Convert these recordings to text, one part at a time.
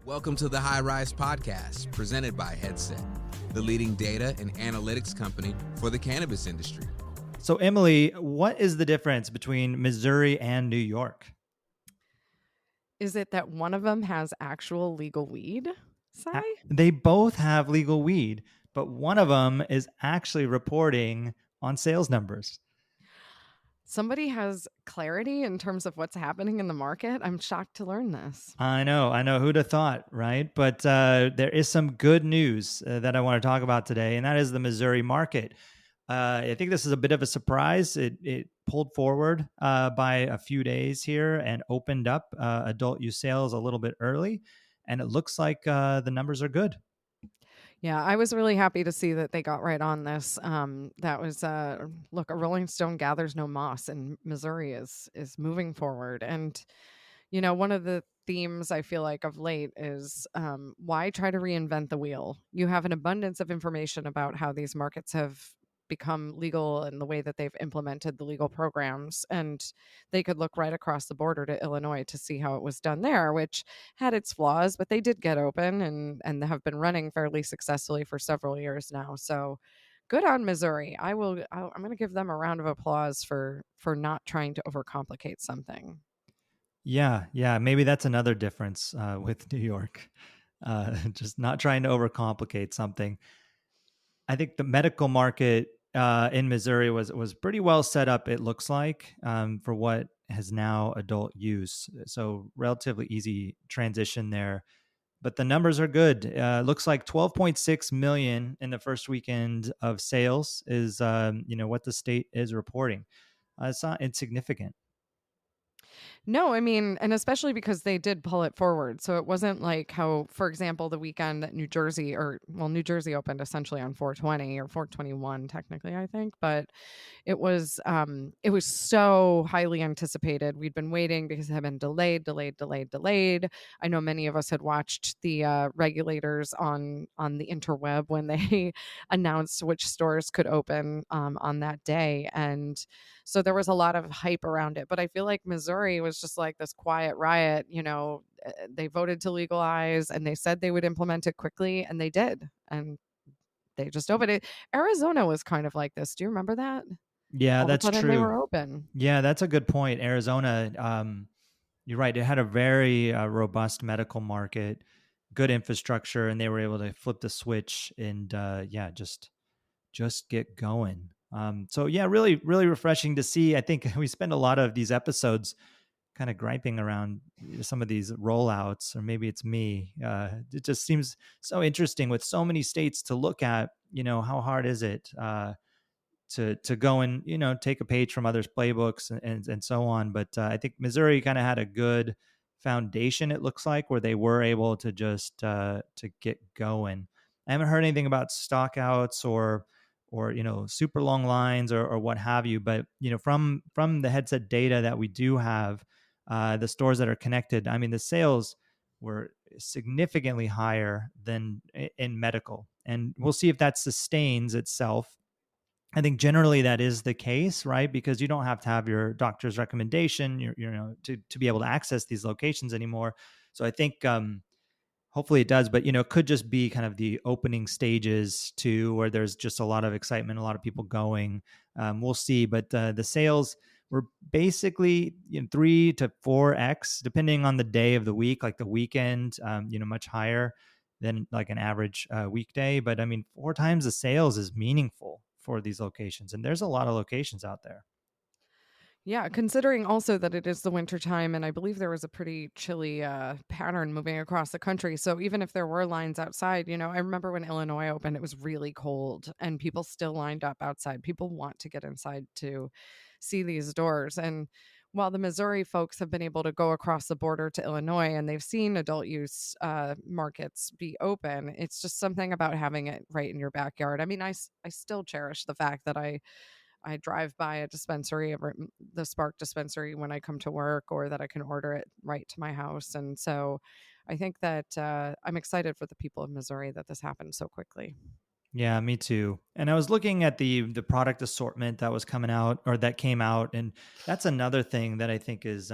Welcome to the High Rise Podcast, presented by Headset, the leading data and analytics company for the cannabis industry. So, Emily, what is the difference between Missouri and New York? Is it that one of them has actual legal weed, Sai? They both have legal weed, but one of them is actually reporting on sales numbers. Somebody has clarity in terms of what's happening in the market. I'm shocked to learn this. I know. Who'd have thought, right? But there is some good news that I want to talk about today, and that is the Missouri market. I think this is a bit of a surprise. It pulled forward by a few days here and opened up adult use sales a little bit early, and it looks like the numbers are good. Yeah, I was really happy to see that they got right on this. That was look, a Rolling Stone gathers no moss, and Missouri is moving forward. And you know, one of the themes I feel like of late is why try to reinvent the wheel? You have an abundance of information about how these markets have become legal and the way that they've implemented the legal programs, and they could look right across the border to Illinois to see how it was done there, which had its flaws, but they did get open and have been running fairly successfully for several years now. So good on Missouri. I'm going to give them a round of applause for not trying to overcomplicate something. Yeah, maybe that's another difference with New York. Just not trying to overcomplicate something. I think the medical market in Missouri was pretty well set up, it looks like, for what has now adult use. So relatively easy transition there. But the numbers are good. Looks like 12.6 million in the first weekend of sales is what the state is reporting. It's not insignificant. No, I mean, and especially because they did pull it forward. So it wasn't like how, for example, the weekend that New Jersey opened essentially on 420 or 421 technically, I think, but it was so highly anticipated. We'd been waiting because it had been delayed. I know many of us had watched the regulators on the interweb when they announced which stores could open on that day, and so there was a lot of hype around it. But I feel like Missouri was just like this quiet riot. You know, they voted to legalize and they said they would implement it quickly, and they did. And they just opened it. Arizona was kind of like this. Do you remember that? Yeah, All that's of a sudden true. they were open. Yeah, that's a good point. Arizona, you're right. It had a very robust medical market, good infrastructure, and they were able to flip the switch and just get going. So yeah, really, really refreshing to see. I think we spend a lot of these episodes kind of griping around some of these rollouts, or maybe it's me. It just seems so interesting with so many states to look at. How hard is it to go and take a page from others' playbooks and so on. But I think Missouri kind of had a good foundation. It looks like where they were able to just to get going. I haven't heard anything about stockouts or super long lines or what have you. But from the Headset data that we do have, the stores that are connected, I mean the sales were significantly higher than in medical, and we'll see if that sustains itself. I think generally that is the case, right? Because you don't have to have your doctor's recommendation, to be able to access these locations anymore. So I think hopefully it does, but it could just be kind of the opening stages too, where there's just a lot of excitement, a lot of people going. We'll see, but the sales were basically 3 to 4x, depending on the day of the week. Like the weekend, much higher than like an average weekday. But I mean, 4 times the sales is meaningful for these locations, and there's a lot of locations out there. Yeah, considering also that it is the winter time, and I believe there was a pretty chilly pattern moving across the country. So even if there were lines outside, I remember when Illinois opened, it was really cold and people still lined up outside. People want to get inside to see these doors. And while the Missouri folks have been able to go across the border to Illinois and they've seen adult use markets be open, it's just something about having it right in your backyard. I mean, I still cherish the fact that I drive by a dispensary, the Spark dispensary, when I come to work, or that I can order it right to my house. And so I think that I'm excited for the people of Missouri that this happened so quickly. Yeah, me too. And I was looking at the product assortment that was coming out, or that came out, and that's another thing that I think is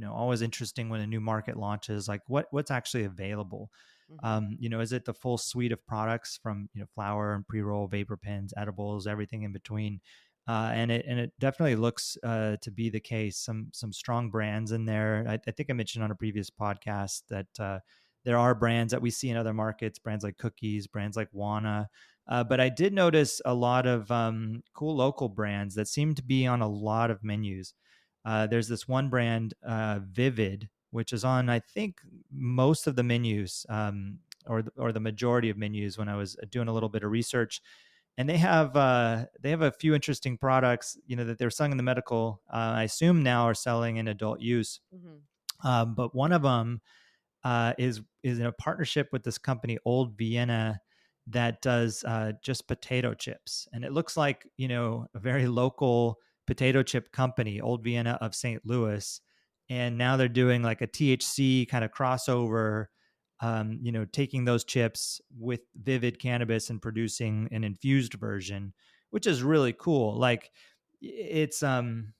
always interesting when a new market launches, like what's actually available. Is it the full suite of products from, flower and pre-roll, vapor pens, edibles, everything in between? And it definitely looks to be the case. Some strong brands in there. I think I mentioned on a previous podcast that there are brands that we see in other markets, brands like Cookies, brands like Wana. But I did notice a lot of cool local brands that seem to be on a lot of menus. There's this one brand, Vivid, which is on, I think, most of the menus, or the majority of menus when I was doing a little bit of research. And they have a few interesting products, that they're selling in the medical. I assume now are selling in adult use. But one of them is in a partnership with this company, Old Vienna, that does just potato chips, and it looks like a very local potato chip company, Old Vienna of St. Louis, and now they're doing like a THC kind of crossover. Taking those chips with Vivid cannabis and producing an infused version, which is really cool. Like it's kind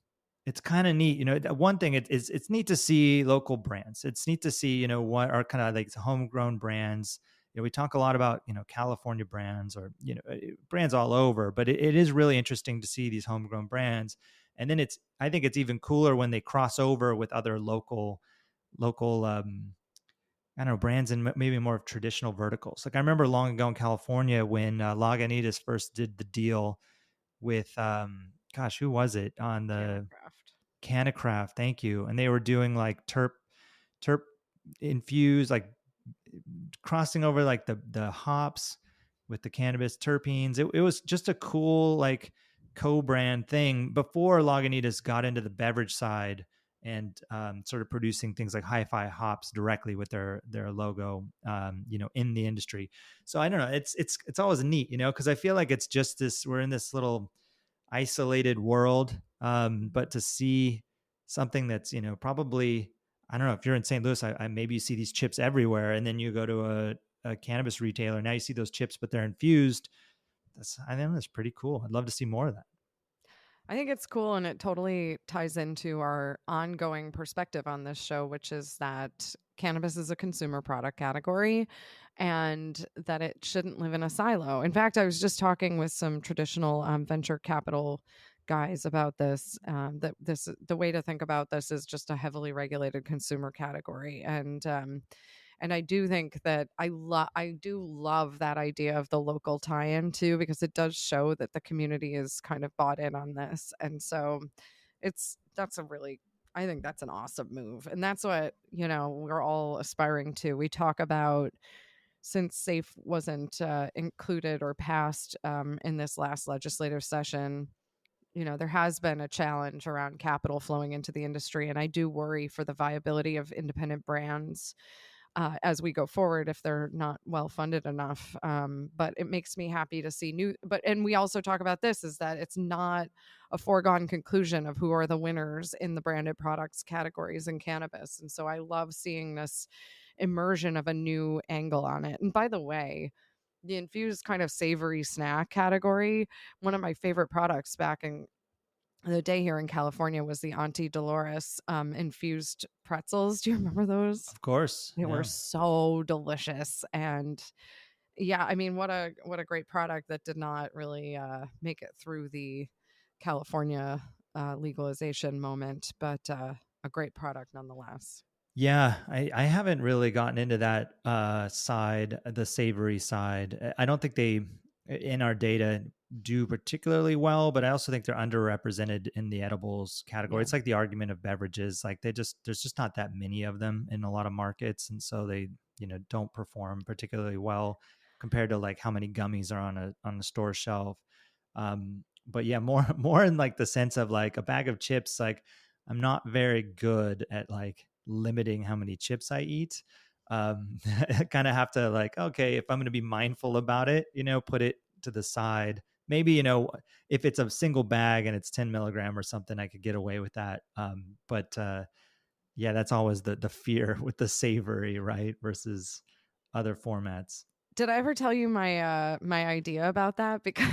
of neat. One thing it's neat to see local brands. It's neat to see, what are kind of like homegrown brands. We talk a lot about, California brands or, brands all over, but it is really interesting to see these homegrown brands. And then I think it's even cooler when they cross over with other local, I don't know, brands and maybe more of traditional verticals. Like I remember long ago in California when Lagunitas first did the deal with, gosh, who was it on the Cannacraft? Thank you. And they were doing like terp infused, like crossing over like the hops with the cannabis terpenes. It was just a cool like co-brand thing before Lagunitas got into the beverage side and started producing things like hi-fi hops directly with their logo, in the industry. So I don't know. It's always neat, because I feel like it's just we're in this little isolated world. But to see something that's, probably, I don't know, if you're in St. Louis, I maybe you see these chips everywhere, and then you go to a cannabis retailer. Now you see those chips, but they're infused. I think that's pretty cool. I'd love to see more of that. I think it's cool, and it totally ties into our ongoing perspective on this show, which is that cannabis is a consumer product category and that it shouldn't live in a silo. In fact, I was just talking with some traditional venture capital guys about this. That the way to think about this is just a heavily regulated consumer category, and I do think that I do love that idea of the local tie-in too, because it does show that the community is kind of bought in on this. And so I think that's an awesome move. And that's what, we're all aspiring to. We talk about, since SAFE wasn't included or passed in this last legislative session, there has been a challenge around capital flowing into the industry. And I do worry for the viability of independent brands as we go forward if they're not well funded enough. But it makes me happy to see and we also talk about this, is that it's not a foregone conclusion of who are the winners in the branded products categories in cannabis. And so I love seeing this immersion of a new angle on it. And by the way, the infused kind of savory snack category, one of my favorite products back in the day here in California was the Auntie Dolores infused pretzels. Do you remember those? Of course. They were so delicious. And yeah, I mean, what a great product that did not really make it through the California legalization moment, but a great product nonetheless. Yeah, I haven't really gotten into that side, the savory side. I don't think they, in our data, do particularly well, but I also think they're underrepresented in the edibles category. Yeah. It's like the argument of beverages. Like there's just not that many of them in a lot of markets. And so they, don't perform particularly well compared to like how many gummies are on the store shelf. But yeah, more in like the sense of like a bag of chips, like I'm not very good at like limiting how many chips I eat. I kind of have to like, okay, if I'm going to be mindful about it, put it to the side. Maybe, if it's a single bag and it's 10 milligram or something, I could get away with that. But yeah, that's always the fear with the savory, right? Versus other formats. Did I ever tell you my idea about that? Because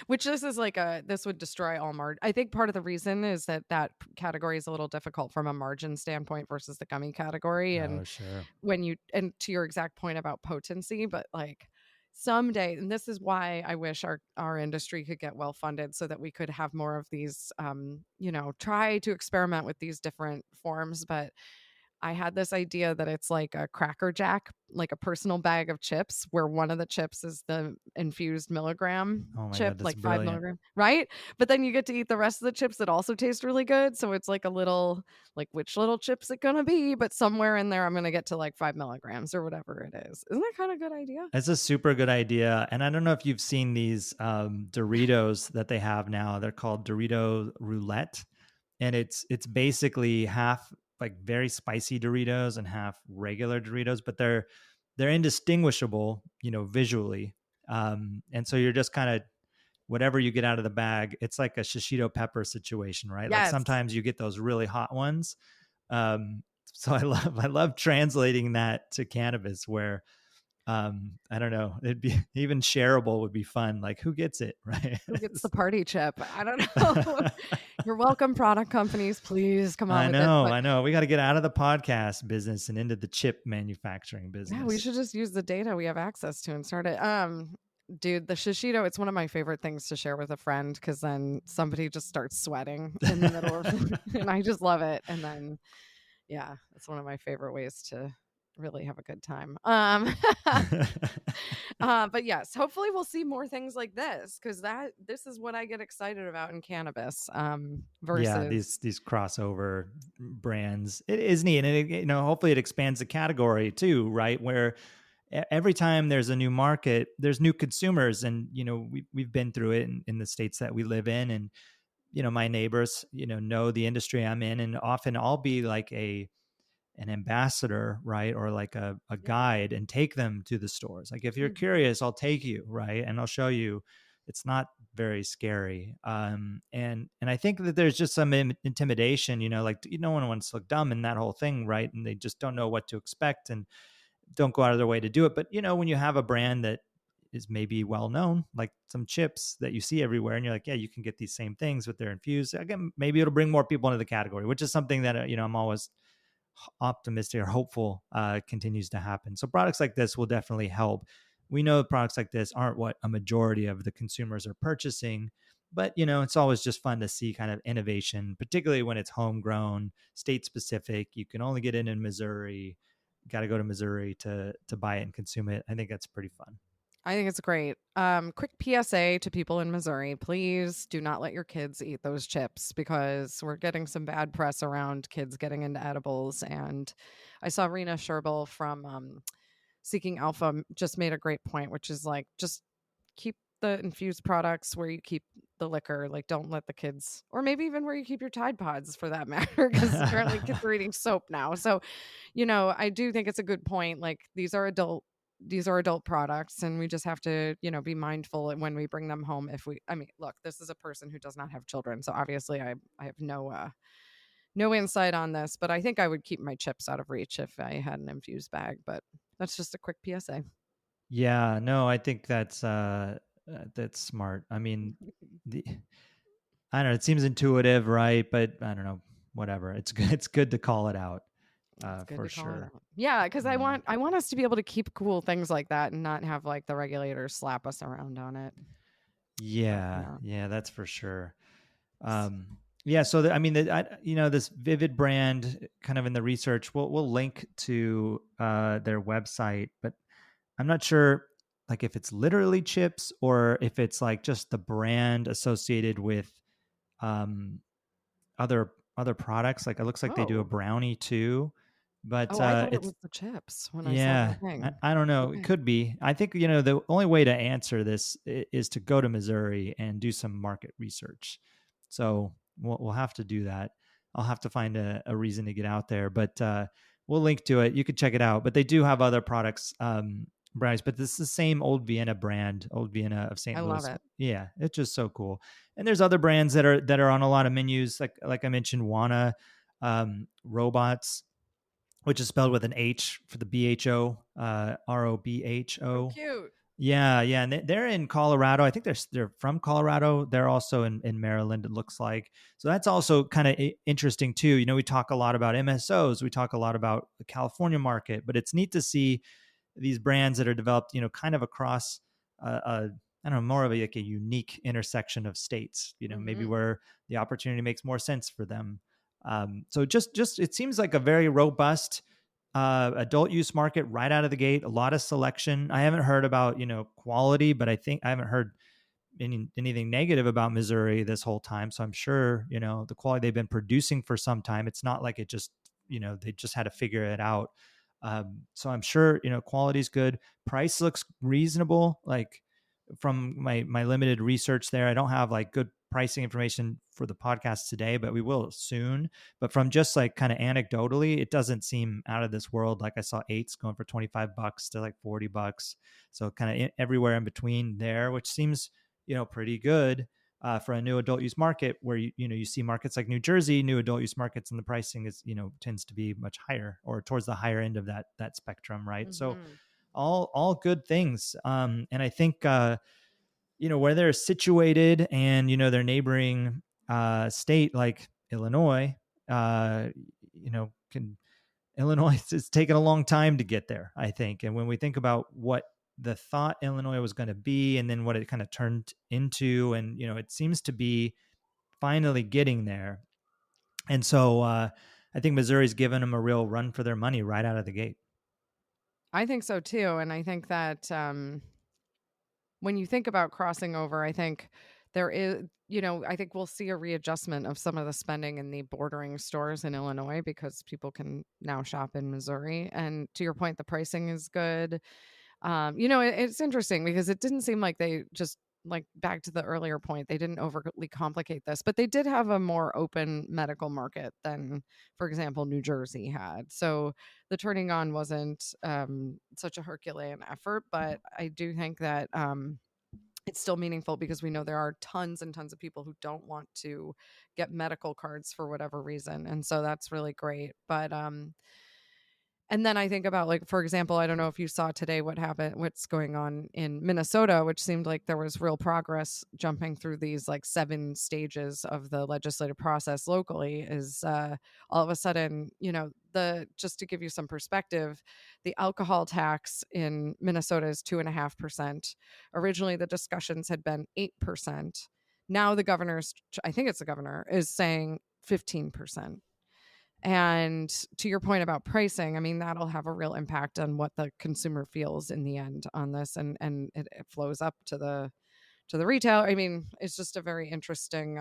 which this is like this would destroy all margin. I think part of the reason is that category is a little difficult from a margin standpoint versus the gummy category. And Oh, sure. and to your exact point about potency, but like someday, and this is why I wish our industry could get well funded so that we could have more of these, try to experiment with these different forms. But I had this idea that it's like a Cracker Jack, like a personal bag of chips where one of the chips is the infused milligram Oh my chip, God, that's like 5 brilliant. milligram, right? But then you get to eat the rest of the chips that also taste really good. So it's like a little, like, which little chip's it gonna be? But somewhere in there, I'm gonna get to like 5 milligrams or whatever it is. Isn't that kind of a good idea? That's a super good idea. And I don't know if you've seen these Doritos that they have now. They're called Dorito Roulette. And it's basically half like very spicy Doritos and half regular Doritos, but they're indistinguishable, visually. And so you're just kind of whatever you get out of the bag, it's like a shishito pepper situation, right? Like Yes. sometimes you get those really hot ones. Um, so I love translating that to cannabis where I don't know, it'd be even shareable would be fun. Like who gets it, right? Who gets the party chip? I don't know. You're welcome, product companies. Please come on I with it. know, But I know. We got to get out of the podcast business and into the chip manufacturing yeah, we business. should just use the data we have access to and start it. Dude, the shishito, it's one of my favorite things to share with a friend because then somebody just starts sweating in the middle of and I just love it. And then yeah, it's one of my favorite ways to really have a good time. But yes, hopefully we'll see more things like this because this is what I get excited about in cannabis. Yeah, Versus these crossover brands, it is neat, and hopefully it expands the category too, right? Where every time there's a new market, there's new consumers, and we've been through it in the states that we live in, and my neighbors know the industry I'm in, and often I'll be like an ambassador, right? Or like a guide and take them to the stores. Like if you're curious, I'll take you, right? And I'll show you it's not very scary. And I think that there's just some intimidation, like no one wants to look dumb in that whole thing, right? And they just don't know what to expect and don't go out of their way to do it. But when you have a brand that is maybe well known, like some chips that you see everywhere, and you're like, yeah, you can get these same things, but they're infused. Again, maybe it'll bring more people into the category, which is something that I'm always optimistic or hopeful continues to happen. So products like this will definitely help. We know products like this aren't what a majority of the consumers are purchasing, but it's always just fun to see kind of innovation, particularly when it's homegrown, state specific. You can only get it in Missouri. Got to go to Missouri to buy it and consume it. I think that's pretty fun. I think it's great. Quick PSA to people in Missouri: please do not let your kids eat those chips because we're getting some bad press around kids getting into edibles. And I saw Rena Sherbel from Seeking Alpha just made a great point, which is like just keep the infused products where you keep the liquor. Like don't let the kids, or maybe even where you keep your Tide Pods for that matter, because apparently kids are eating soap now. So, I do think it's a good point. Like these are adult products and we just have to be mindful when we bring them home. Look, this is a person who does not have children, so obviously I have no insight on this, but I think I would keep my chips out of reach if I had an infused bag. But that's just a quick PSA. Yeah, no, I think that's smart. I mean, I don't know, it seems intuitive, right? But I don't know, whatever. It's good. It's good to call it out. It's good For to call it sure. out. Yeah, because I Yeah. want us to be able to keep cool things like that and not have like the regulators slap us around on it. Yeah, But, yeah, that's for sure. Yeah, so this Vivid brand, kind of in the research, we'll link to their website, but I'm not sure like if it's literally chips or if it's like just the brand associated with um, other products. Like it looks like they do a oh, brownie too, but I thought it it's was the chips when I saw the yeah, thing. I don't know. It Okay. could be. I think, the only way to answer this is to go to Missouri and do some market research. So we'll have to do that. I'll have to find a reason to get out there, but we'll link to it. You could check it out. But they do have other products, brownies, but this is the same Old Vienna brand, Old Vienna of I St. love Louis. it. Yeah, it's just so cool. And there's other brands that are on a lot of menus, like I mentioned, Wana, robots. which is spelled with an H for the BHO, So ROBHO. cute. Yeah, yeah, and they're in Colorado. I think they're from Colorado. They're also in Maryland. It looks like, so that's also kind of interesting too. We talk a lot about MSOs, we talk a lot about the California market, but it's neat to see these brands that are developed, kind of across I don't know, more of like a unique intersection of states. Maybe Hmm. where the opportunity makes more sense for them. So just it seems like a very robust adult use market right out of the gate. A lot of selection. I haven't heard about quality, but I think I haven't heard anything negative about Missouri this whole time. So I'm sure the quality they've been producing for some time. It's not like it just they just had to figure it out. So I'm sure quality's good. Price looks reasonable. Like from my limited research there, I don't have like good pricing information for the podcast today, but we will soon. But from just like kind of anecdotally, it doesn't seem out of this world. Like I saw eights going for $25 to like $40, so kind of everywhere in between there, which seems pretty good for a new adult use market where you see markets like New Jersey, new adult use markets, and the pricing is tends to be much higher or towards the higher end of that spectrum, right? So Hmm. all good things. And I think where they're situated and their neighboring state like Illinois, uh, can Illinois it's taken a long time to get there, I think. And when we think about what the thought Illinois was going to be and then what it kind of turned into, and it seems to be finally getting there. And so I think Missouri's given them a real run for their money right out of the gate. I think so too. And I think that when you think about crossing over, I think there is, I think we'll see a readjustment of some of the spending in the bordering stores in Illinois because people can now shop in Missouri. And to your point, the pricing is good. It's interesting because it didn't seem like they just like back to the earlier point, they didn't overly complicate this, but they did have a more open medical market than, for example, New Jersey had. So the turning on wasn't such a Herculean effort, but I do think that it's still meaningful because we know there are tons and tons of people who don't want to get medical cards for whatever reason. And so that's really great. But and then I think about, like, for example, I don't know if you saw today what's going on in Minnesota, which seemed like there was real progress jumping through these like 7 stages of the legislative process locally. Is all of a sudden, just to give you some perspective, the alcohol tax in Minnesota is 2.5%. Originally, the discussions had been 8%. Now I think it's the governor, is saying 15%. And to your point about pricing, I mean, that'll have a real impact on what the consumer feels in the end on this, and it flows up to the retail. I mean, it's just a very interesting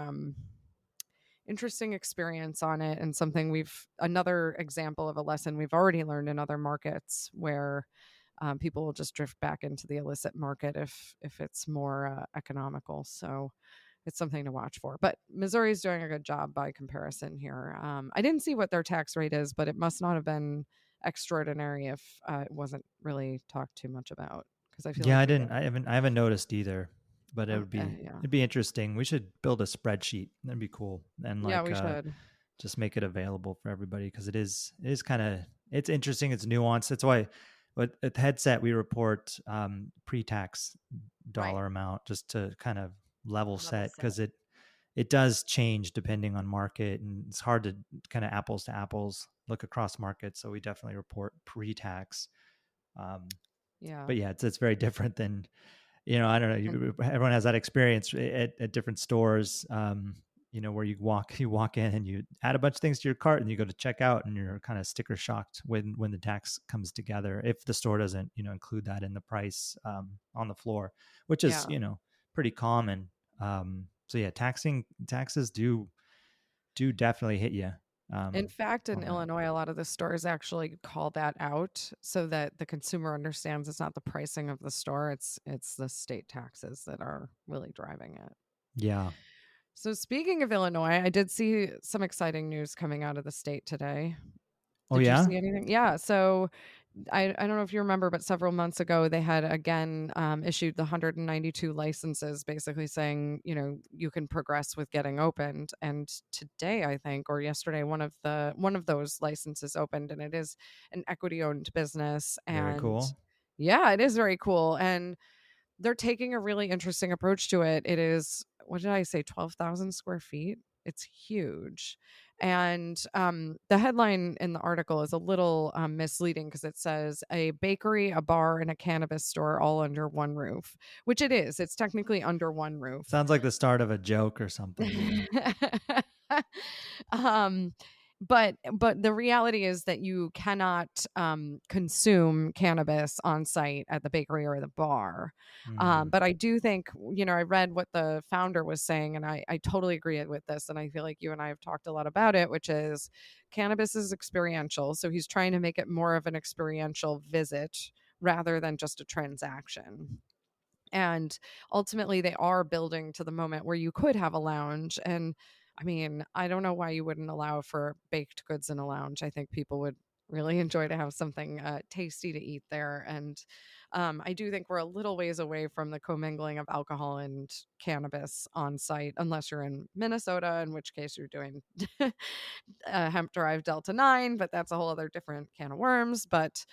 experience on it, and something another example of a lesson we've already learned in other markets where people will just drift back into the illicit market if it's more economical. So it's something to watch for. But Missouri's doing a good job by comparison here. I didn't see what their tax rate is, but it must not have been extraordinary if it wasn't really talked too much about, because I feel Yeah, like I we didn't. get. I haven't noticed either, but Okay, yeah, it'd be interesting. We should build a spreadsheet. That'd be cool, and yeah, like we should. just make it available for everybody because it is kind of it's interesting. It's nuanced. That's why at Headset we report pre-tax Right, dollar amount just to kind of level level set set. because it does change depending on market, and it's hard to kind of apples to apples look across markets. So we definitely report pre-tax. Um, Yeah, but yeah, it's very different than I don't know. Everyone has that experience at different stores. Where you walk in and you add a bunch of things to your cart and you go to check out and you're kind of sticker shocked when the tax comes together if the store doesn't include that in the price on the floor, which is yeah. pretty common. So yeah, taxes do definitely hit you In fact, in on that. Illinois, a lot of the stores actually call that out so that the consumer understands it's not the pricing of the store; it's the state taxes that are really driving it. Yeah. So speaking of Illinois, I did see some exciting news coming out of the state today. Oh, Did you yeah? see anything? Yeah. So I don't know if you remember, but several months ago they had again issued the 192 licenses, basically saying, you can progress with getting opened. And today, I think, or yesterday, one of those licenses opened, and it is an equity owned business. Very And cool. yeah, it is very cool. And they're taking a really interesting approach to it. It is, what did I say, 12,000 square feet? It's huge. And the headline in the article is a little misleading because it says a bakery, a bar, and a cannabis store all under one roof, which it is. It's technically under one roof. Sounds like the start of a joke or something even. um but the reality is that you cannot consume cannabis on site at the bakery or the bar. Mm. But I do think, I read what the founder was saying, and I totally agree with this, and I feel like you and I have talked a lot about it, which is cannabis is experiential, so he's trying to make it more of an experiential visit rather than just a transaction. And ultimately they are building to the moment where you could have a lounge. And I mean, I don't know why you wouldn't allow for baked goods in a lounge. I think people would really enjoy to have something tasty to eat there. And I do think we're a little ways away from the commingling of alcohol and cannabis on site, unless you're in Minnesota, in which case you're doing hemp derived Delta 9, but that's a whole other different can of worms. But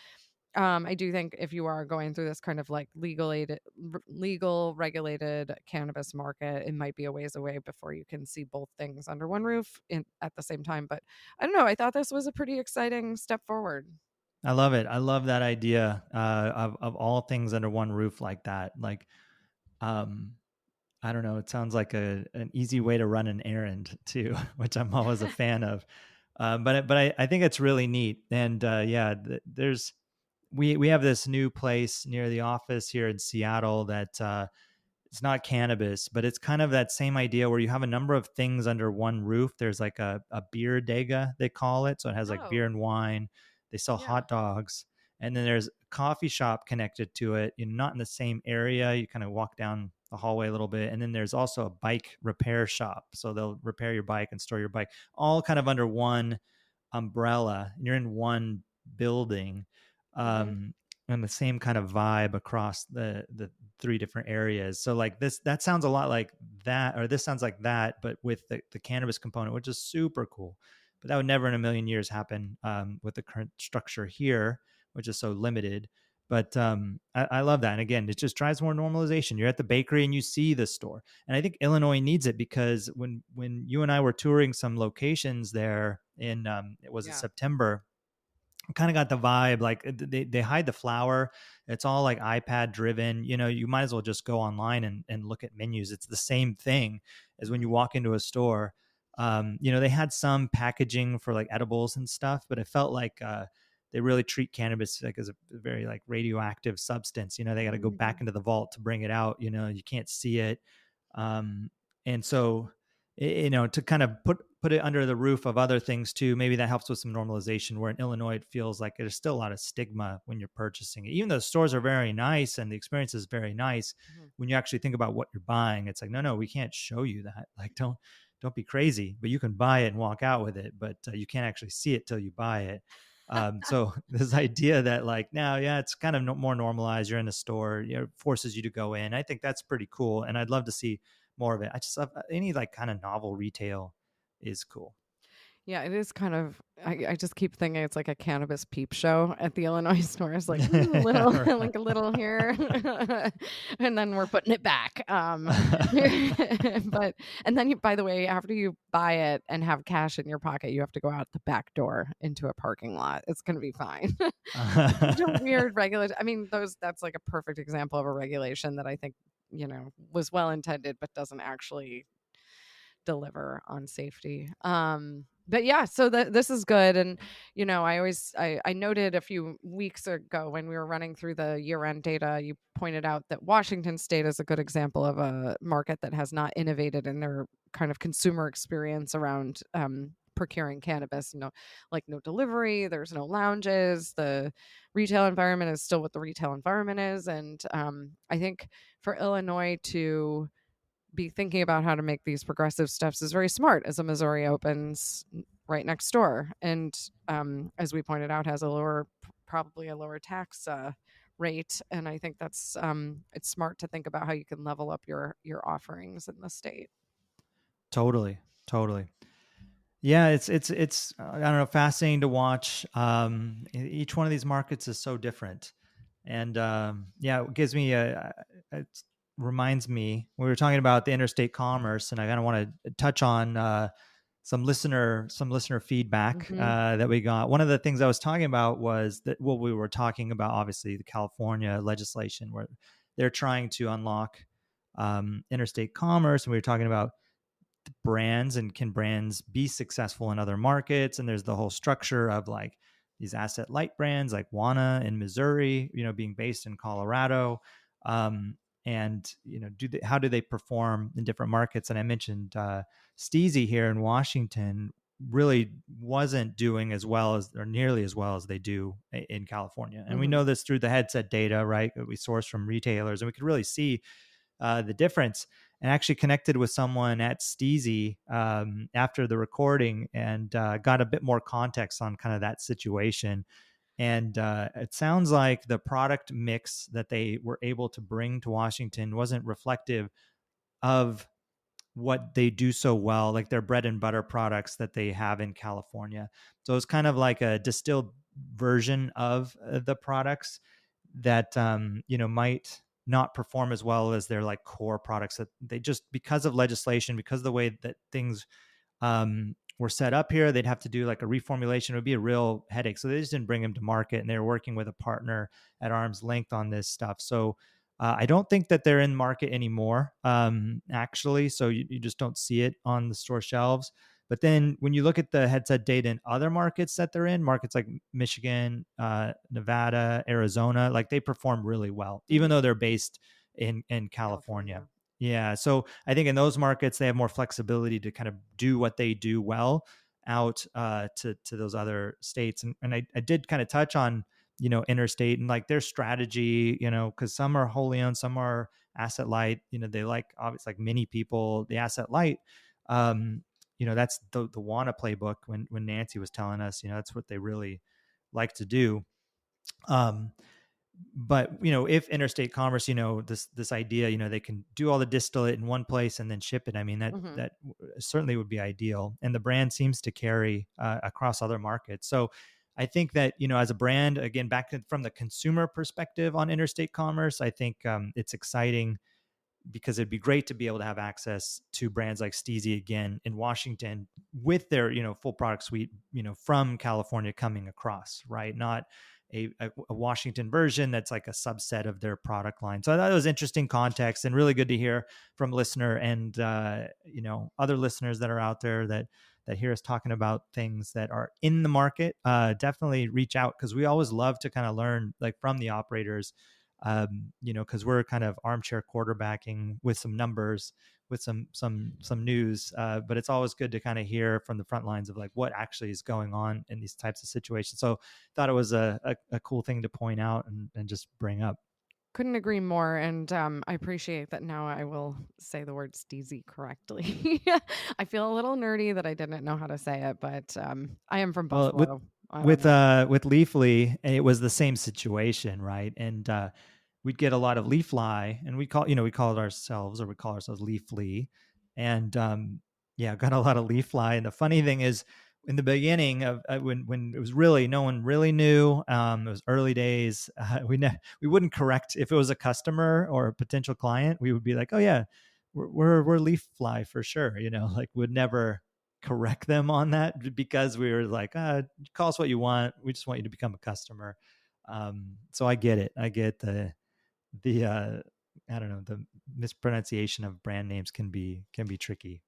I do think if you are going through this kind of like legal regulated cannabis market, it might be a ways away before you can see both things under one roof at the same time. But I don't know. I thought this was a pretty exciting step forward. I love it. I love that idea of all things under one roof like that. Like, um, I don't know. It sounds like an easy way to run an errand too, which I'm always a fan of. But I think it's really neat. And yeah, there's we have this new place near the office here in Seattle that it's not cannabis, but it's kind of that same idea where you have a number of things under one roof. There's like a beer dega, they call it. So it has like beer Oh, and wine. They sell yeah. hot dogs. And then there's a coffee shop connected to it. You're not in the same area. You kind of walk down the hallway a little bit. And then there's also a bike repair shop. So they'll repair your bike and store your bike, all kind of under one umbrella. You're in one building. Hmm. And the same kind of vibe across the three different areas. So like that sounds a lot like that, or this sounds like that, but with the cannabis component, which is super cool. But that would never in a million years happen with the current structure here, which is so limited. But I love that. And again, it just drives more normalization. You're at the bakery and you see the store. And I think Illinois needs it because when you and I were touring some locations there in it was Yeah. September, kind of got the vibe like they hide the flower. It's all like iPad driven. You might as well just go online and look at menus. It's the same thing as when you Hmm. walk into a store. They had some packaging for like edibles and stuff, but it felt like they really treat cannabis like as a very like radioactive substance. They got to go back Hmm. into the vault to bring it out. You can't see it. And so to kind of put it under the roof of other things too. Maybe that helps with some normalization, where in Illinois it feels like there's still a lot of stigma when you're purchasing it. Even though the stores are very nice and the experience is very nice, Hmm. when you actually think about what you're buying, it's like, no, we can't show you that. Like, don't be crazy, but you can buy it and walk out with it, but you can't actually see it till you buy it. So this idea that like now, yeah, it's kind of more normalized. You're in the store, forces you to go in. I think that's pretty cool. And I'd love to see more of it. I just love any like kind of novel retail is cool. Yeah, it is kind of. I just keep thinking it's like a cannabis peep show at the Illinois stores, like ooh, a little, Right. like a little here, and then we're putting it back. But and then by the way, after you buy it and have cash in your pocket, you have to go out the back door into a parking lot. It's gonna be fine. Such a weird regulation. I mean, that's like a perfect example of a regulation that I think was well intended but doesn't actually deliver on safety. But yeah, so this is good. And I noted a few weeks ago when we were running through the year-end data, you pointed out that Washington state is a good example of a market that has not innovated in their kind of consumer experience around procuring cannabis. No delivery, there's no lounges, the retail environment is still what the retail environment is. And I think for Illinois to be thinking about how to make these progressive steps is very smart as a Missouri opens right next door, and as we pointed out, has a lower, probably a lower tax rate. And I think that's it's smart to think about how you can level up your offerings in the state. Totally. Totally. Yeah, it's I don't know, fascinating to watch. Each one of these markets is so different, and yeah, it gives me it reminds me we were talking about the interstate commerce, and I kind of want to touch on some listener feedback Hmm. that we got. One of the things I was talking about was that what we were talking about, obviously, the California legislation where they're trying to unlock interstate commerce, and we were talking about brands and can brands be successful in other markets, and there's the whole structure of like these asset light brands like Wana in Missouri, being based in Colorado, and how do they perform in different markets. And I mentioned Steezy here in Washington really wasn't doing as well as, or nearly as well as they do in California, and we Hmm. know this through the headset data, right, that we source from retailers, and we could really see the difference. And actually connected with someone at Steezy after the recording, and got a bit more context on kind of that situation. And it sounds like the product mix that they were able to bring to Washington wasn't reflective of what they do so well, like their bread and butter products that they have in California. So it's kind of like a distilled version of the products that might not perform as well as their like core products that they just, because of legislation, because of the way that things were set up here, they'd have to do like a reformulation. It would be a real headache. So they just didn't bring them to market, and they were working with a partner at arm's length on this stuff. So I don't think that they're in market anymore, actually. So you just don't see it on the store shelves. But then when you look at the headset data in other markets that they're in, markets like Michigan, Nevada, Arizona, like they perform really well, even Hmm. though they're based in California. Yeah. So I think in those markets, they have more flexibility to kind of do what they do well out to those other states. And I did kind of touch on, interstate and like their strategy, because some are wholly owned, some are asset light. They like, obviously, like many people, the asset light. That's the Wana playbook. When Nancy was telling us, that's what they really like to do. Um, but if interstate commerce, this idea, they can do all the distillate in one place and then ship it. I mean, Hmm. that certainly would be ideal, and the brand seems to carry across other markets. So I think that, as a brand, again, from the consumer perspective on interstate commerce, I think it's exciting, because it'd be great to be able to have access to brands like Steezy again in Washington with their, full product suite, from California coming across, right? Not a Washington version that's like a subset of their product line. So I thought it was interesting context, and really good to hear from listener and, other listeners that are out there that hear us talking about things that are in the market. Definitely reach out, because we always love to kind of learn like from the operators, because we're kind of armchair quarterbacking with some numbers, with some news. But it's always good to kind of hear from the front lines of like what actually is going on in these types of situations. So thought it was a cool thing to point out and just bring up. Couldn't agree more. And I appreciate that now I will say the word steezy correctly. I feel a little nerdy that I didn't know how to say it, but I am from Well, Buffalo. I don't know. with Leafly, it was the same situation, right? And we'd get a lot of leaf fly, and we call it ourselves, or we call ourselves Leafly, and yeah, got a lot of leaf fly. And the funny thing is, in the beginning of when it was really no one really knew, it was early days. We wouldn't correct if it was a customer or a potential client. We would be like, oh yeah, we're leaf fly for sure, like would never correct them on that, because we were like, call us what you want. We just want you to become a customer. So I get it. I get the I don't know, the mispronunciation of brand names can be tricky.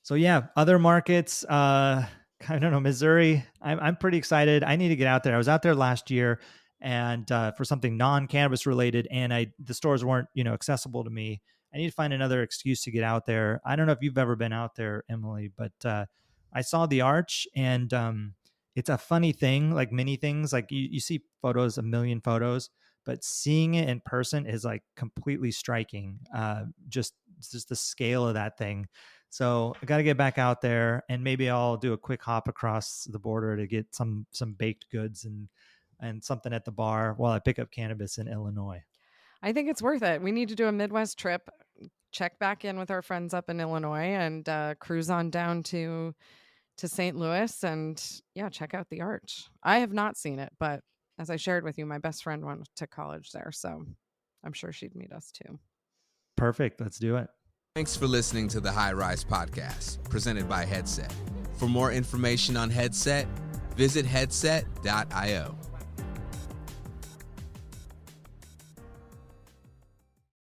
So yeah, other markets. I don't know, Missouri. I'm pretty excited. I need to get out there. I was out there last year, and for something non-cannabis related, and the stores weren't accessible to me. I need to find another excuse to get out there. I don't know if you've ever been out there, Emily, but I saw the Arch, and it's a funny thing. Like many things, like you see photos, a million photos, but seeing it in person is like completely striking. Just the scale of that thing. So I got to get back out there, and maybe I'll do a quick hop across the border to get some baked goods and something at the bar while I pick up cannabis in Illinois. I think it's worth it. We need to do a Midwest trip, check back in with our friends up in Illinois, and cruise on down to St. Louis and check out the Arch. I have not seen it, but as I shared with you, my best friend went to college there, so I'm sure she'd meet us too. Perfect. Let's do it. Thanks for listening to the High Rise Podcast, presented by Headset. For more information on Headset, visit headset.io.